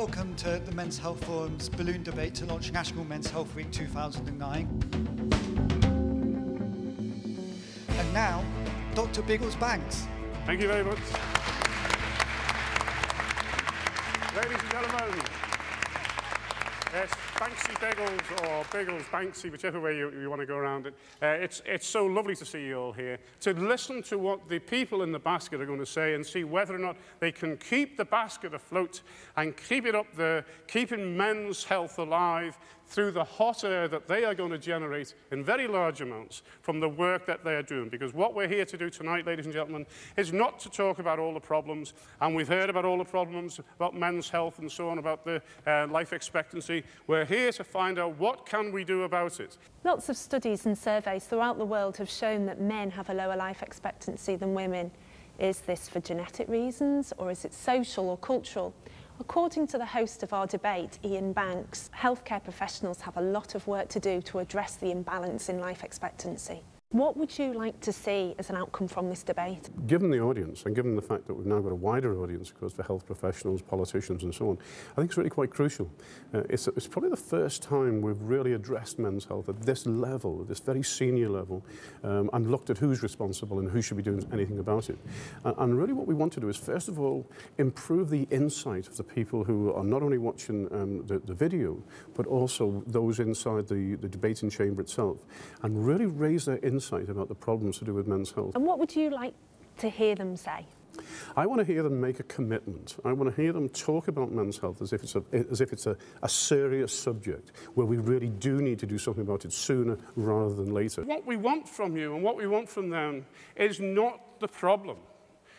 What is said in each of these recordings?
Welcome to the Men's Health Forum's balloon debate to launch National Men's Health Week 2009. And now, Dr. Biggles-Banks. Thank you very much. Ladies and gentlemen, yes, Banksy Biggles or Biggles Banksy, whichever way you want to go around it. It's so lovely to see you all here, to listen to what the people in the basket are going to say and see whether or not they can keep the basket afloat and keep it up there, keeping men's health alive through the hot air that they are going to generate in very large amounts from the work that they are doing. Because what we're here to do tonight, ladies and gentlemen, is not to talk about all the problems, and we've heard about all the problems about men's health and so on, about the life expectancy. We're here to find out what can we do about it. Lots of studies and surveys throughout the world have shown that men have a lower life expectancy than women. Is this for genetic reasons, or is it social or cultural? According to the host of our debate, Ian Banks, healthcare professionals have a lot of work to do to address the imbalance in life expectancy. What would you like to see as an outcome from this debate? Given the audience, and given the fact that we've now got a wider audience, of course, for health professionals, politicians and so on, I think it's really quite crucial. It's probably the first time we've really addressed men's health at this level, at this very senior level, and looked at who's responsible and who should be doing anything about it. And really what we want to do is, first of all, improve the insight of the people who are not only watching the video, but also those inside the debating chamber itself, and really raise their insight about the problems to do with men's health. And what would you like to hear them say? I want to hear them make a commitment. I want to hear them talk about men's health as if it's a serious subject where we really do need to do something about it sooner rather than later. What we want from you and what we want from them is not the problem.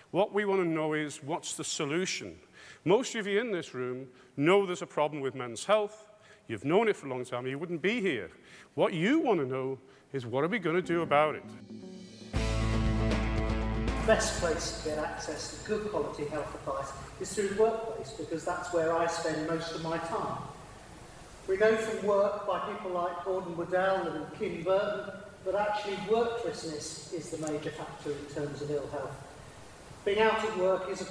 What we want to know is what's the solution. Most of you in this room know there's a problem with men's health. You've known it for a long time, or you wouldn't be here. What you want to know is what are we going to do about it? The best place to get access to good quality health advice is through the workplace, because that's where I spend most of my time. We know from work by people like Gordon Waddell and Kim Burton that actually worklessness is the major factor in terms of ill health. Being out of work is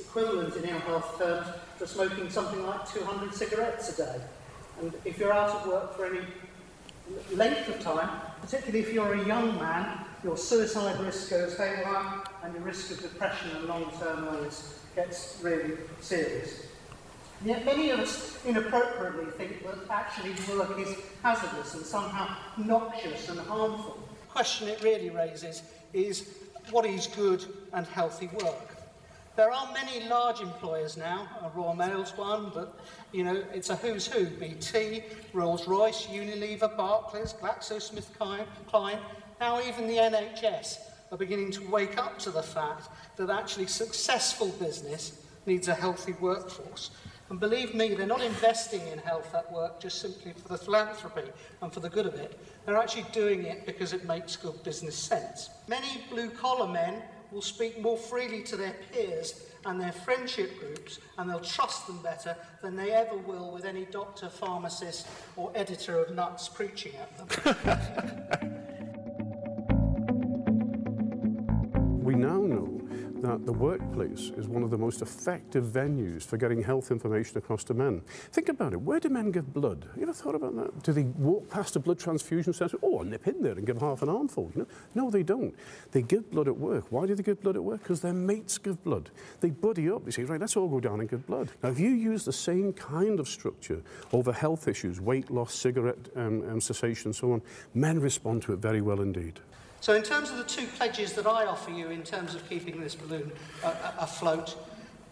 equivalent in ill health terms to smoking something like 200 cigarettes a day. And if you're out of work for any length of time, particularly if you're a young man, your suicide risk goes haywire and your risk of depression and long-term illness gets really serious. And yet many of us inappropriately think that actually work is hazardous and somehow noxious and harmful. The question it really raises is, what is good and healthy work? There are many large employers now, Royal Mail's one, but you know, it's a who's who. BT, Rolls-Royce, Unilever, Barclays, GlaxoSmithKline, now even the NHS are beginning to wake up to the fact that actually successful business needs a healthy workforce. And believe me, they're not investing in health at work just simply for the philanthropy and for the good of it. They're actually doing it because it makes good business sense. Many blue-collar men will speak more freely to their peers and their friendship groups, and they'll trust them better than they ever will with any doctor, pharmacist or editor of Nuts preaching at them. We now know that the workplace is one of the most effective venues for getting health information across to men. Think about it. Where do men give blood? You ever thought about that? Do they walk past a blood transfusion centre? Oh, I'll nip in there and give half an armful. You know? No, they don't. They give blood at work. Why do they give blood at work? Because their mates give blood. They buddy up. They say, right, let's all go down and give blood. Now, if you use the same kind of structure over health issues, weight loss, cigarette cessation, and so on, men respond to it very well indeed. So in terms of the two pledges that I offer you in terms of keeping this balloon afloat,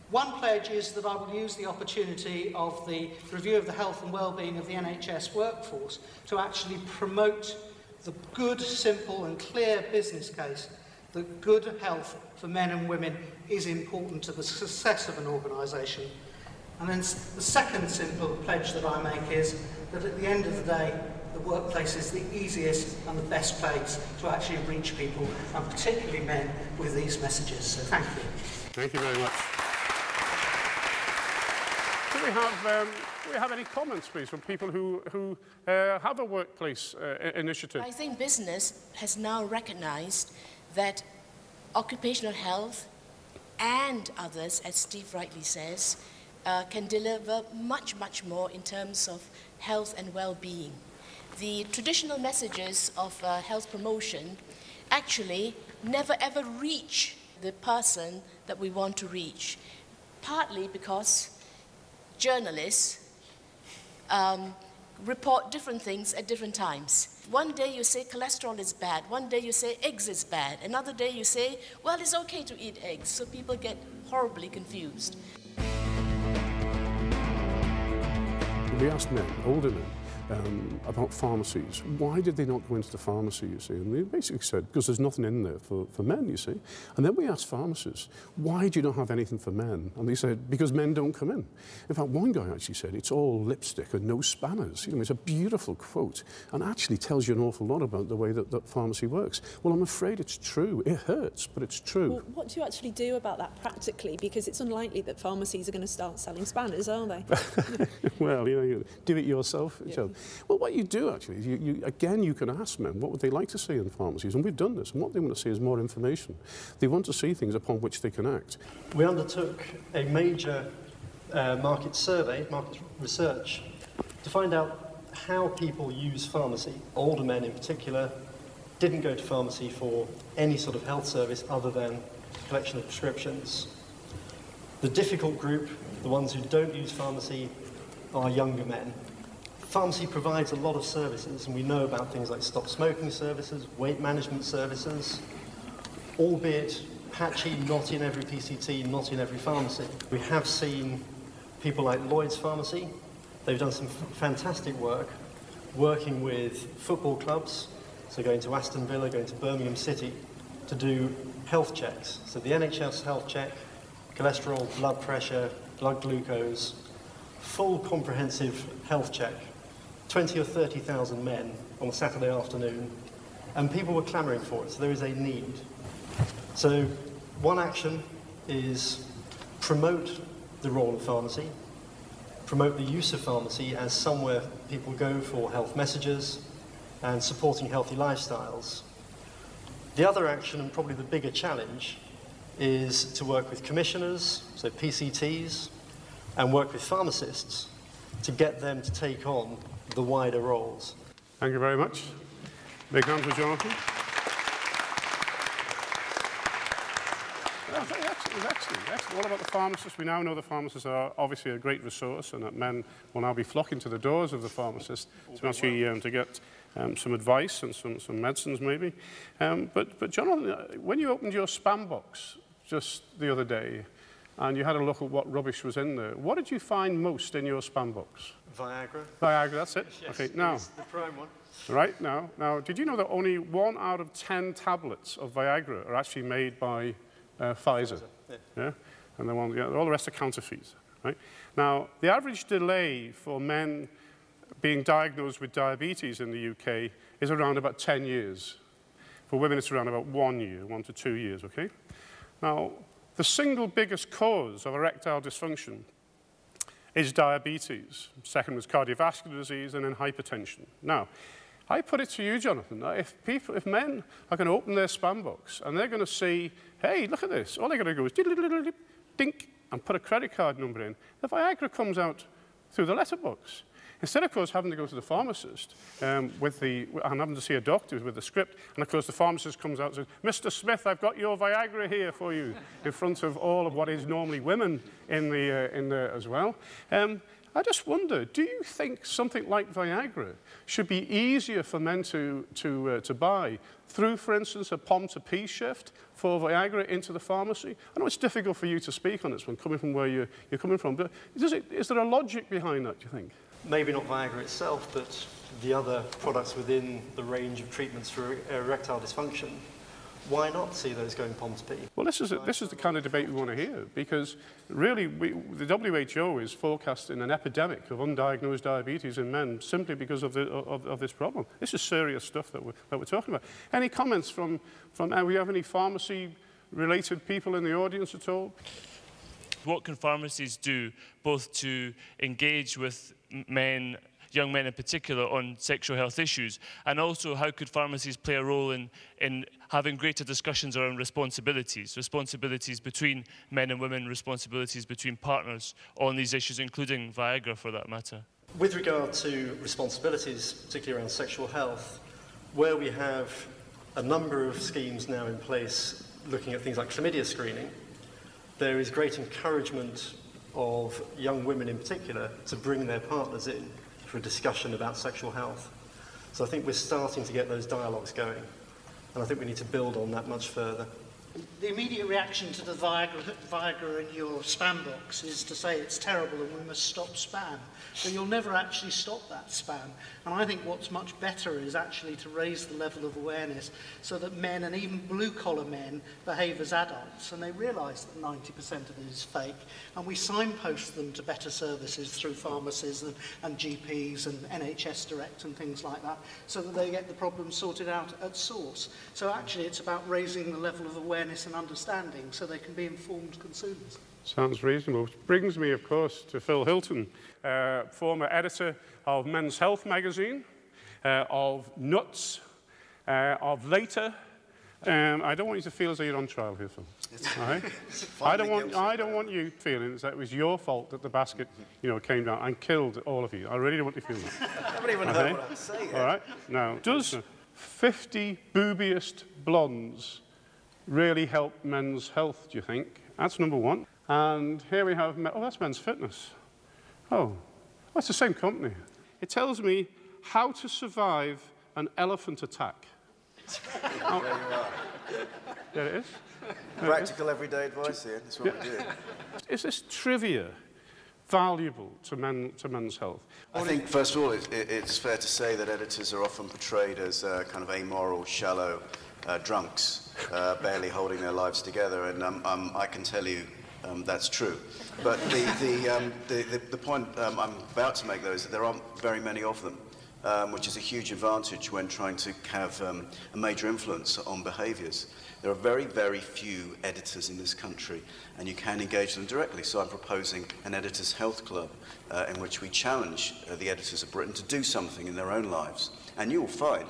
one pledge is that I will use the opportunity of the review of the health and well-being of the NHS workforce to actually promote the good, simple and clear business case that good health for men and women is important to the success of an organisation. And then the second simple pledge that I make is that at the end of the day, the workplace is the easiest and the best place to actually reach people, and particularly men, with these messages. So thank you. Thank you very much. Do we have any comments, please, from people who have a workplace initiative? I think business has now recognized that occupational health and others, as Steve rightly says, can deliver much, much more in terms of health and well-being. The traditional messages of health promotion actually never ever reach the person that we want to reach, partly because journalists report different things at different times. One day you say cholesterol is bad, one day you say eggs is bad, another day you say, well, it's okay to eat eggs, so people get horribly confused. We asked men, older men, about pharmacies. Why did they not go into the pharmacy, you see? And they basically said, because there's nothing in there for men, you see. And then we asked pharmacists, why do you not have anything for men? And they said, because men don't come in. In fact, one guy actually said, it's all lipstick and no spanners. You know, it's a beautiful quote and actually tells you an awful lot about the way that pharmacy works. Well, I'm afraid it's true. It hurts, but it's true. Well, what do you actually do about that practically? Because it's unlikely that pharmacies are going to start selling spanners, are they? Well, you know, you do it yourself. Yeah. Well, what you do actually is you can ask men what would they like to see in pharmacies, and we've done this, and what they want to see is more information. They want to see things upon which they can act. We undertook a major market survey, market research, to find out how people use pharmacy. Older men in particular didn't go to pharmacy for any sort of health service other than collection of prescriptions. The difficult group, the ones who don't use pharmacy, are younger men. Pharmacy provides a lot of services, and we know about things like stop smoking services, weight management services, albeit patchy, not in every PCT, not in every pharmacy. We have seen people like Lloyd's Pharmacy. They've done some fantastic work working with football clubs, so going to Aston Villa, going to Birmingham City, to do health checks. So the NHS health check, cholesterol, blood pressure, blood glucose, full comprehensive health check. 20 or 30,000 men on a Saturday afternoon, and people were clamouring for it, so there is a need. So one action is promote the role of pharmacy, promote the use of pharmacy as somewhere people go for health messages and supporting healthy lifestyles. The other action, and probably the bigger challenge, is to work with commissioners, so PCTs, and work with pharmacists to get them to take on the wider roles. Thank you very much. Big hand for Jonathan. That's all about the pharmacists. We now know the pharmacists are obviously a great resource, and that men will now be flocking to the doors of the pharmacist to actually to get some advice and some medicines maybe. But Jonathan, when you opened your spam box just the other day, and you had a look at what rubbish was in there, what did you find most in your spam box? Viagra. Viagra, that's it? Yes, okay, now. It's the prime one. Right, now, did you know that only 1 out of 10 tablets of Viagra are actually made by Pfizer? Yeah? And all the rest are counterfeits, right? Now, the average delay for men being diagnosed with diabetes in the UK is around about 10 years. For women, it's around about 1 year, 1 to 2 years, okay? Now, the single biggest cause of erectile dysfunction is diabetes. Second was cardiovascular disease, and then hypertension. Now, I put it to you, Jonathan, that if men are going to open their spam box and they're going to see, hey, look at this, all they're going to go is dink and put a credit card number in, the Viagra comes out through the letterbox. Instead, of course, having to go to the pharmacist and having to see a doctor with the script, and of course the pharmacist comes out and says, Mr. Smith, I've got your Viagra here for you, in front of all of what is normally women in there as well. I just wonder, do you think something like Viagra should be easier for men to buy through, for instance, a POM to P shift for Viagra into the pharmacy? I know it's difficult for you to speak on this one, coming from where you're coming from, but is there a logic behind that, do you think? Maybe not Viagra itself, but the other products within the range of treatments for erectile dysfunction. Why not see those going POM to P? Well, this is the kind of debate we want to hear, because really the WHO is forecasting an epidemic of undiagnosed diabetes in men simply because of this problem. This is serious stuff that we're talking about. Any comments from we have any pharmacy-related people in the audience at all? What can pharmacies do both to engage with men young men in particular on sexual health issues? And also, how could pharmacies play a role in having greater discussions around responsibilities between men and women, responsibilities between partners on these issues, including Viagra for that matter? With regard to responsibilities, particularly around sexual health, where we have a number of schemes now in place looking at things like chlamydia screening, there is great encouragement of young women in particular to bring their partners in for a discussion about sexual health. So I think we're starting to get those dialogues going, and I think we need to build on that much further. The immediate reaction to the Viagra in your spam box is to say it's terrible and we must stop spam. But you'll never actually stop that spam. And I think what's much better is actually to raise the level of awareness so that men, and even blue-collar men, behave as adults, and they realise that 90% of it is fake. And we signpost them to better services through pharmacies and GPs and NHS Direct and things like that, so that they get the problem sorted out at source. So actually it's about raising the level of awareness and understanding so they can be informed consumers. Sounds reasonable. Which brings me, of course, to Phil Hilton, former editor of Men's Health magazine, of Nuts, of Later. I don't want you to feel as though you're on trial here, Phil. All right? I don't want you feeling that it was your fault that the basket, came down and killed all of you. I really don't want you feeling that. I haven't even heard what I'm saying. All right. Now, does 50 boobiest blondes really help men's health, do you think? That's number one. And here we have, that's Men's Fitness. Oh, that's the same company. It tells me how to survive an elephant attack. There you are. There it is. Practical everyday advice here, that's what we do. Is this trivia valuable to men's health? I think, first of all, it's fair to say that editors are often portrayed as kind of amoral, shallow drunks, barely holding their lives together, and I can tell you that's true. But the point I'm about to make, though, is that there aren't very many of them, which is a huge advantage when trying to have a major influence on behaviours. There are very, very few editors in this country, and you can engage them directly. So I'm proposing an Editors' Health Club in which we challenge the editors of Britain to do something in their own lives. And you will find,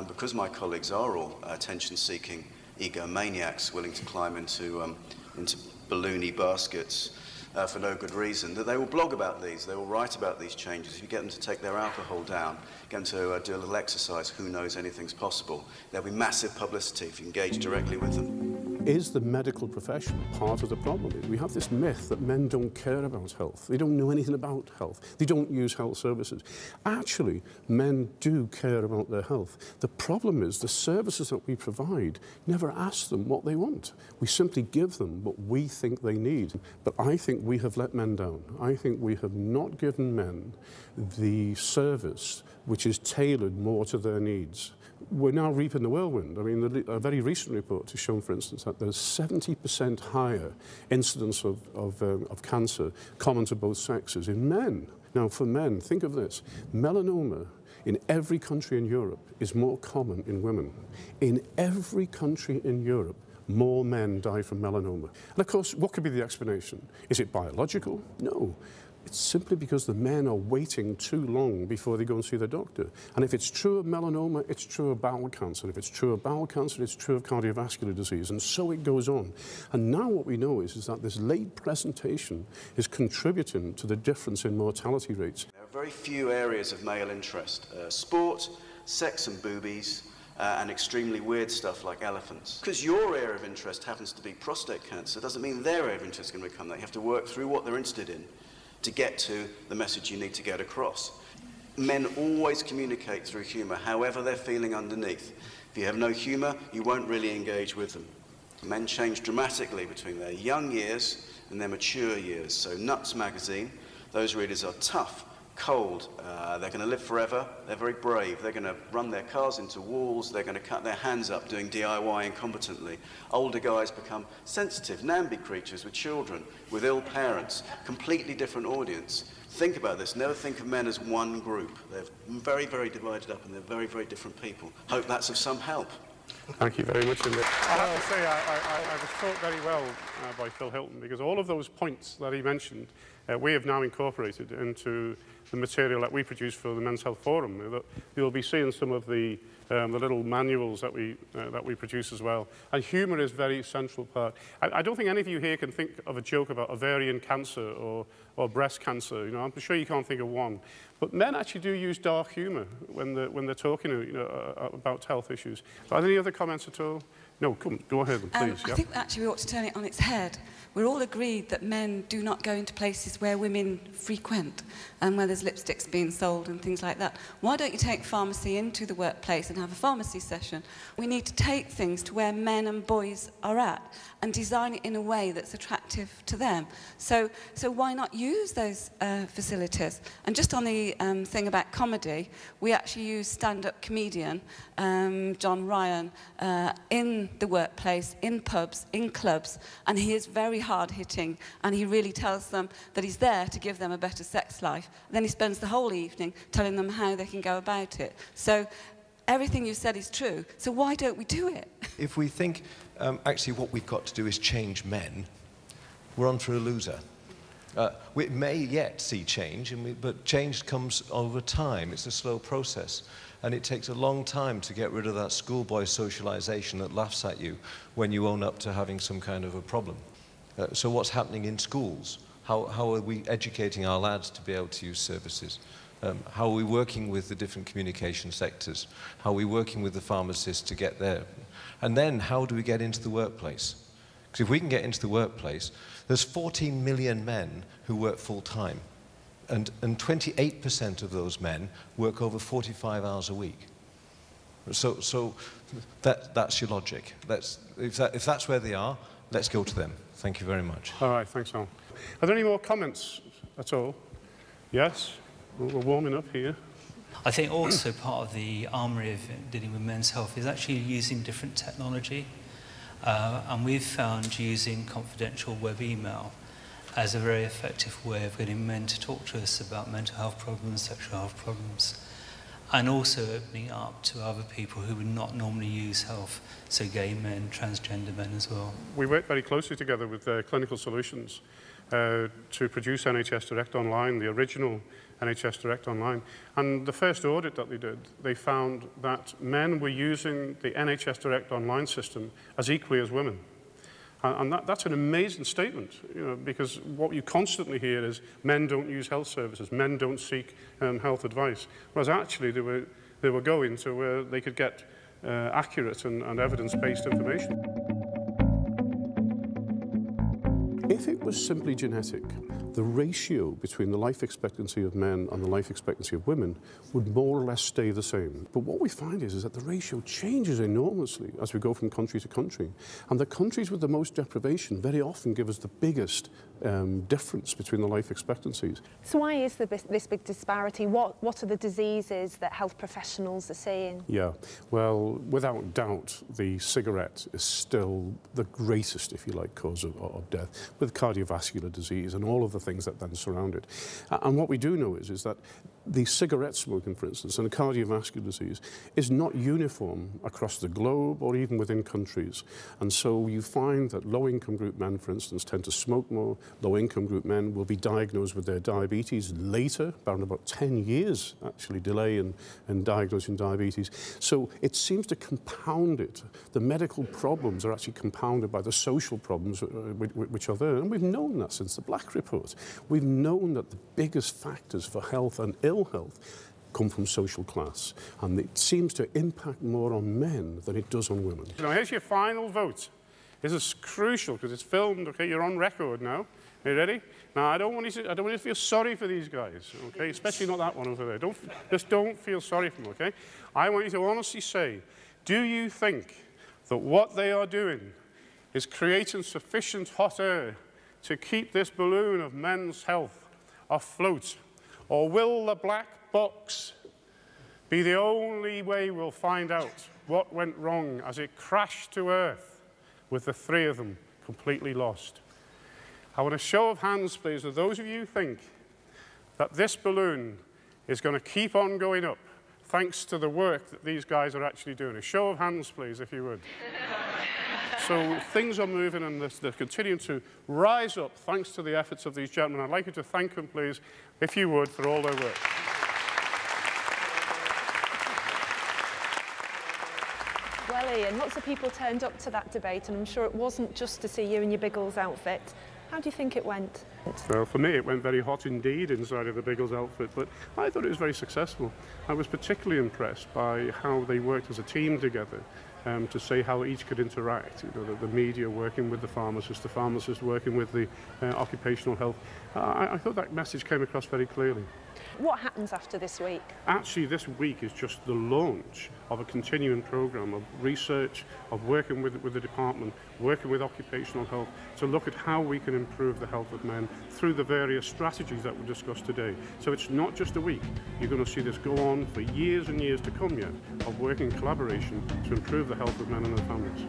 because my colleagues are all attention-seeking egomaniacs willing to climb into balloony baskets for no good reason, that they will blog about these, they will write about these changes. If you get them to take their alcohol down, get them to do a little exercise, who knows, anything's possible. There'll be massive publicity if you engage directly with them. Is the medical profession part of the problem? We have this myth that men don't care about health. They don't know anything about health. They don't use health services. Actually, men do care about their health. The problem is the services that we provide never ask them what they want. We simply give them what we think they need. But I think we have let men down. I think we have not given men the service which is tailored more to their needs. We're now reaping the whirlwind. I mean, a very recent report has shown, for instance, that there's 70% higher incidence of cancer common to both sexes in men. Now, for men, think of this. Melanoma in every country in Europe is more common in women. In every country in Europe, more men die from melanoma. And of course, what could be the explanation? Is it biological? No. It's simply because the men are waiting too long before they go and see their doctor. And if it's true of melanoma, it's true of bowel cancer. And if it's true of bowel cancer, it's true of cardiovascular disease. And so it goes on. And now what we know is that this late presentation is contributing to the difference in mortality rates. There are very few areas of male interest. Sport, sex and boobies, and extremely weird stuff like elephants. Because your area of interest happens to be prostate cancer, doesn't mean their area of interest is going to become that. You have to work through what they're interested in to get to the message you need to get across. Men always communicate through humour, however they're feeling underneath. If you have no humour, you won't really engage with them. Men change dramatically between their young years and their mature years. So Nuts magazine, those readers are tough, cold, they're going to live forever, they're very brave, they're going to run their cars into walls, they're going to cut their hands up doing DIY incompetently. Older guys become sensitive, NAMBY creatures with children, with ill parents, completely different audience. Think about this, never think of men as one group. They're very, very divided up and they're very, very different people. Hope that's of some help. Thank you very much indeed. I have to say, I was taught very well by Phil Hilton, because all of those points that he mentioned we have now incorporated into the material that we produce for the Men's Health Forum. You'll be seeing some of the little manuals that we produce as well. And humour is a very central part. I don't think any of you here can think of a joke about ovarian cancer or breast cancer. You know, I'm sure you can't think of one. But men actually do use dark humour when they're talking, you know, about health issues. So are there any other comments at all? No, come, go ahead, please. I think actually we ought to turn it on its head. We're all agreed that men do not go into places where women frequent and where there's lipsticks being sold and things like that. Why don't you take pharmacy into the workplace and have a pharmacy session? We need to take things to where men and boys are at and design it in a way that's attractive to them. So why not use those facilities? And just on the thing about comedy, we actually use stand-up comedian John Ryan in the workplace, in pubs, in clubs, and he is very hard-hitting, and he really tells them that he's there to give them a better sex life. Then he spends the whole evening telling them how they can go about it. So everything you said is true, so why don't we do it? If we think actually what we've got to do is change men, we're on for a loser. We may yet see change, but change comes over time. It's a slow process. And it takes a long time to get rid of that schoolboy socialization that laughs at you when you own up to having some kind of a problem. So what's happening in schools? How are we educating our lads to be able to use services? How are we working with the different communication sectors? How are we working with the pharmacists to get there? And then how do we get into the workplace? Because if we can get into the workplace, there's 14 million men who work full-time. And 28% of those men work over 45 hours a week. So that's your logic. If that's where they are, let's go to them. Thank you very much. All right, thanks, Alan. Are there any more comments at all? Yes? We're warming up here. I think also part of the armoury of dealing with men's health is actually using different technology. And we've found using confidential web email as a very effective way of getting men to talk to us about mental health problems, sexual health problems, and also opening up to other people who would not normally use health, so gay men, transgender men as well. We work very closely together with Clinical Solutions to produce NHS Direct Online, the original NHS Direct Online. And the first audit that they did, they found that men were using the NHS Direct Online system as equally as women. And that's an amazing statement, you know, because what you constantly hear is men don't use health services, men don't seek health advice, whereas actually they were going to where they could get accurate and evidence-based information. If it was simply genetic, the ratio between the life expectancy of men and the life expectancy of women would more or less stay the same. But what we find is that the ratio changes enormously as we go from country to country. And the countries with the most deprivation very often give us the biggest difference between the life expectancies. So why is this big disparity? What are the diseases that health professionals are seeing? Yeah, well, without doubt, the cigarette is still the greatest, if you like, cause of death, with cardiovascular disease and all of the things that then surround it. And what we do know is that the cigarette smoking, for instance, and cardiovascular disease is not uniform across the globe or even within countries. And so you find that low-income group men, for instance, tend to smoke more. Low-income group men will be diagnosed with their diabetes later, around about 10 years, actually, delay in diagnosing diabetes. So it seems to compound it. The medical problems are actually compounded by the social problems which are there. And we've known that since the Black Report. We've known that the biggest factors for health and ill health come from social class, and it seems to impact more on men than it does on women. Now here's your final vote. This is crucial because it's filmed. Okay, you're on record now. Are you ready? Now I don't want you to feel sorry for these guys. Okay, especially not that one over there. Just don't feel sorry for them. Okay, I want you to honestly say, do you think that what they are doing is creating sufficient hot air to keep this balloon of men's health afloat? Or will the black box be the only way we'll find out what went wrong as it crashed to Earth with the three of them completely lost? I want a show of hands, please, of those of you who think that this balloon is going to keep on going up thanks to the work that these guys are actually doing. A show of hands, please, if you would. So things are moving and they're continuing to rise up thanks to the efforts of these gentlemen. I'd like you to thank them, please, if you would, for all their work. Well, Ian, lots of people turned up to that debate, and I'm sure it wasn't just to see you in your Biggles outfit. How do you think it went? Well, for me, it went very hot indeed inside of the Biggles outfit, but I thought it was very successful. I was particularly impressed by how they worked as a team together to say how each could interact. You know, the media working with the pharmacist working with the occupational health. I thought that message came across very clearly. What happens after this week? Actually, this week is just the launch of a continuing programme of research, of working with the department, working with occupational health, to look at how we can improve the health of men through the various strategies that we discussed today. So it's not just a week. You're going to see this go on for years and years to come yet, of working in collaboration to improve the health of men and their families.